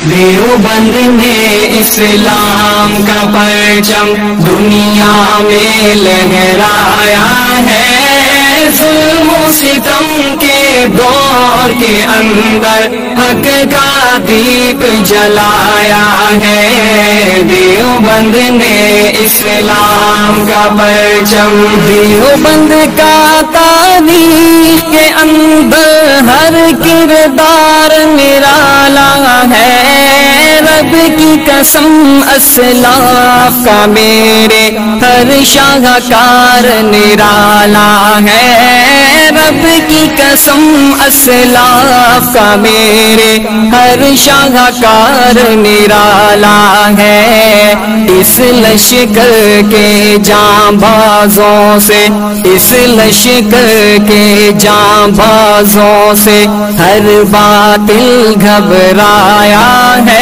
دیوبند نے اسلام کا پرچم دنیا میں لہرایا ہے، ظلم و ستم کے دور کے اندر حق کا دیپ جلایا ہے۔ دیوبند نے اسلام کا پرچم، دیوبند کا تاریخ کے اندر ہر کردار نرالا ہے، رب کی قسم اسلاف کا میرے ہر شاہکار نرالا ہے، رب کی قسم اسلاف کا میرے ہر شاہکار نرالا ہے۔ اس لشکر کے جانبازوں سے، اس لشکر کے جانبازوں سے ہر باطل گھبرایا ہے،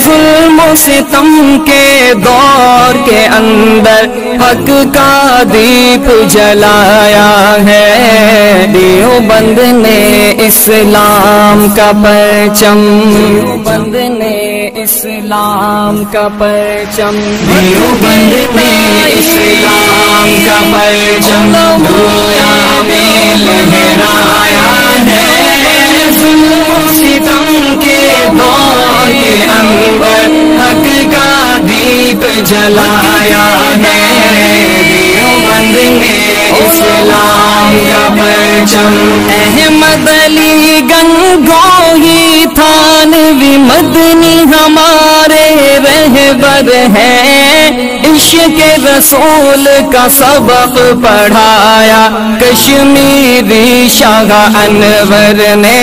ظلم و ستم کے دور کے اندر حق کا دیپ جلایا ہے۔ دیوبند نے اسلام کا پرچم، دیوبند نے اسلام کا پرچم، دیوبند نے اسلام کا پرچم دنیا میں لہرایا ہے، ظلم و ستم کے دور کے اندر حق کا دیپ جلایا ہے۔ دیوبند نے اسلام کا پرچم، احمد علی گنگوہی تھانوی مدنی ہمارے رہبر ہیں، عشق رسول کا سبق پڑھایا کشمیری شاہ انور نے،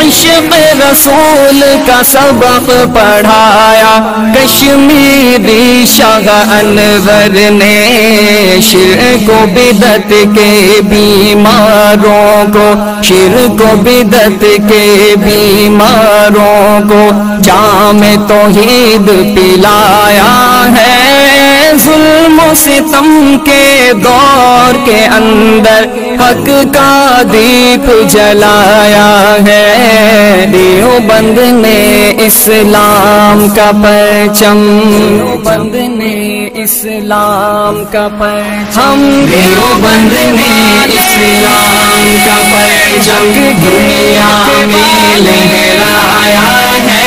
عشق رسول کا سبق پڑھایا کشمیری شاہ انور نے، شرک و بدعت کے بیماروں کو، شرک و بدعت کے بیماروں کو جام توحید پلایا ہے، ظلم و ستم کے دور کے اندر حق کا دیپ جلایا ہے۔ دیوبند نے اسلام کا پرچم، دیوبند نے اسلام کا پرچم، دیوبند نے اسلام کا پرچم دنیا میں لہرایا ہے،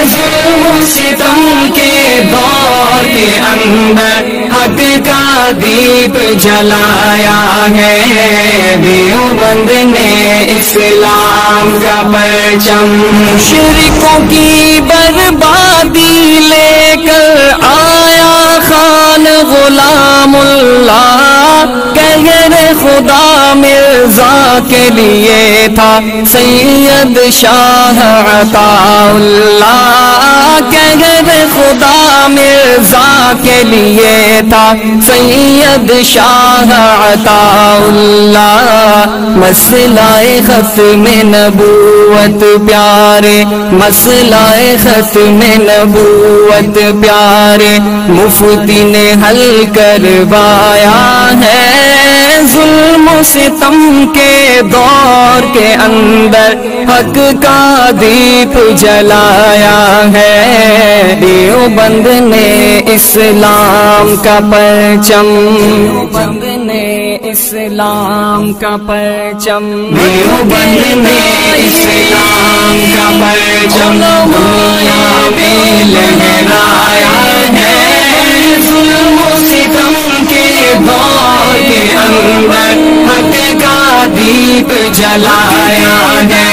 ظلم و ستم کے دور کے اندر حق کا دیپ جلایا ہے۔ دیوبند نے اسلام کا پرچم، مشرکوں کی بربادی لے کر آیا خان غلام اللہ، کہر خدا مرزا کے لیے تھا سید شاہ عطا اللہ، کہر خدا مرزا کے لیے تھا سید شاہ عطا اللہ، مسئلہ ختم نبوت پیارے، مسئلہ ختم نبوت پیارے مفتی نے حل کروایا ہے، ظلم و ستم کے دور کے اندر حق کا دیپ جلایا ہے۔ دیوبند نے اسلام کا پرچم، دیوبند نے اسلام کا پرچم، دیوبند نے اسلام کا پرچم دنیا میں لہرایا ہے، ظلم و ستم کے دور کے اندر حق کا دیپ جلایا ہے۔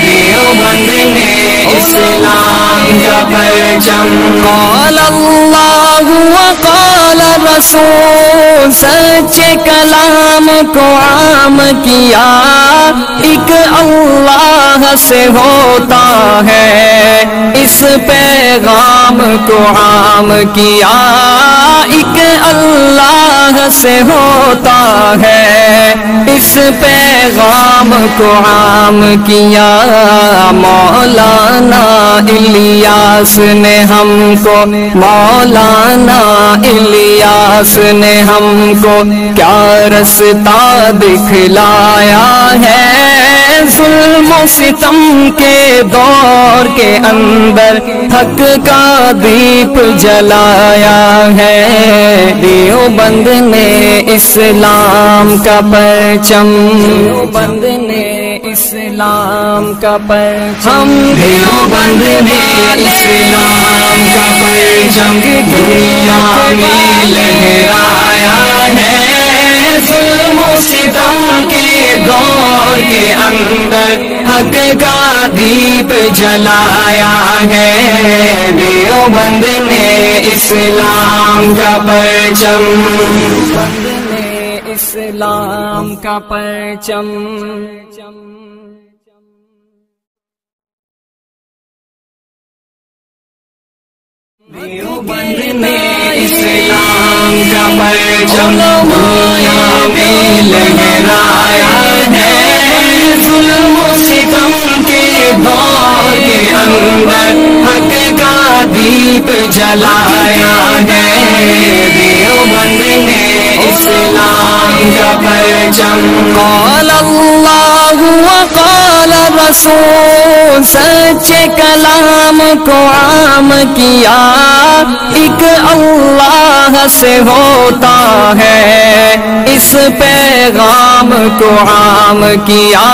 دیوبند نے اسلام کا پرچم، قال اللہ وقال رسول، سچے کلام کو عام کیا، ایک اللہ سے ہوتا ہے، اس پیغام کو عام کیا، ایک اللہ سے ہوتا ہے، اس پیغام کو عام کیا۔ مولانا الیاس نے ہم کو، مولانا الیاس نے ہم کو کیا رستہ دکھلایا ہے، ظلم و ستم کے دور کے اندر حق کا دیپ جلایا ہے، دیوبند نے اسلام کا پرچم، دیوبند نے اسلام کا پرچم، دیوبند نے اسلام کا پرچم دنیا میں لہرایا ہے، ظلم و ستم کے دور کے اندر حق کا دیپ جلایا ہے، دیوبند نے اسلام کا پرچم، دیوبند نے اسلام کا پرچم۔ دیوبند نے اسلام کا پرچم دنیا میں لہرایا ہے، ظلم و ستم کے دور کے اندر حق کا دیپ جلایا ہے، دیوبند نے اسلام کا پرچم۔ قال اللہ وقال رسول، سچے کلام کو عام کیا، ایک اللہ سے ہوتا ہے، اس پیغام کو عام کیا،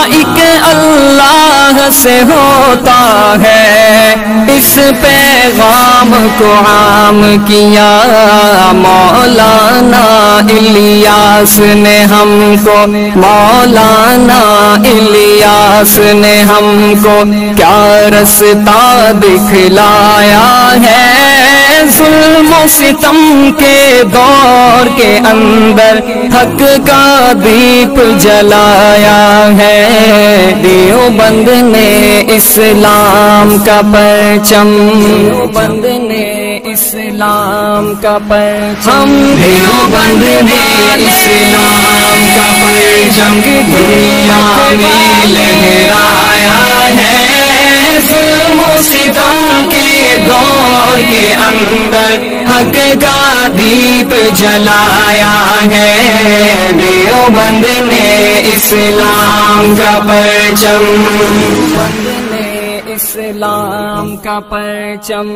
ایک اللہ سے ہوتا ہے، اس پیغام کو عام کیا، مولانا الیاس نے ہم کو، مولانا الیاس نے ہم کو کیا رستہ دکھلایا ہے، ظلم و ستم کے دور کے اندر حق کا دیپ جلایا ہے، دیوبند نے اسلام کا پرچم، دیوبند نے اسلام کا پرچم، دیوبند نے اسلام کا پرچم دنیا میں لہرایا ہے، ظلم و ستم کے دور کے اندر حق کا دیپ جلایا ہے، دیوبند نے اسلام کا پرچم، دیوبند نے اسلام کا پرچم۔